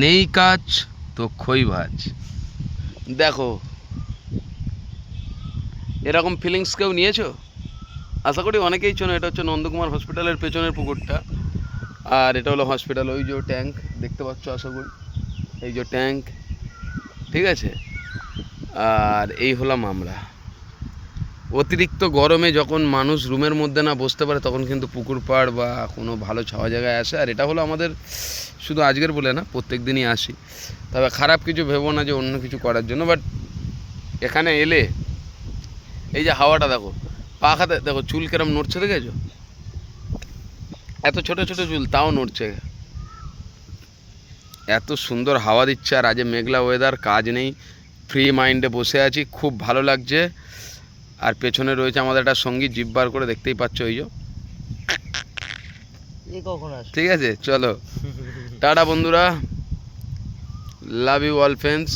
নেই কাজ তো খই ভাজ। দেখো এরকম ফিলিংস কেউ নিয়েছো? আশা করি অনেকেই চেনো। এটা হচ্ছে নন্দকুমার হসপিটালের পেছনের পুকুরটা, আর এটা হলো হসপিটাল। ওই যে ট্যাঙ্ক দেখতে পাচ্ছ আশা করি, এই যে ট্যাঙ্ক, ঠিক আছে। আর এই হলাম আমরা। অতিরিক্ত গরমে যখন মানুষ রুমের মধ্যে না বসতে পারে তখন কিন্তু পুকুর পাড় বা কোনো ভালো ছাওয়া জায়গায় আসে। আর এটা হলো আমাদের শুধু আজকের বলে না, প্রত্যেক দিনই আসি। তবে খারাপ কিছু ভেবো না যে অন্য কিছু করার জন্য, বাট এখানে এলে এই যে হাওয়াটা দেখো, পাখাতে দেখো চুল কেরম নড়ছে, দেখেছো? এত ছোট ছোট চুল তাও নড়ছে। এত সুন্দর হাওয়া দিচ্ছে, আর আজ মেঘলা ওয়েদার, কাজ নেই, ফ্রি মাইন্ডে বসে আছি, খুব ভালো লাগছে। আর পেছনে রয়েছে আমাদের একটা সঙ্গী, জিভ বার করে দেখতেই পাচ্ছ, ওই যে। ঠিক আছে, চলো টাটা বন্ধুরা, লাভ ইউ অল ফ্রেন্ডস।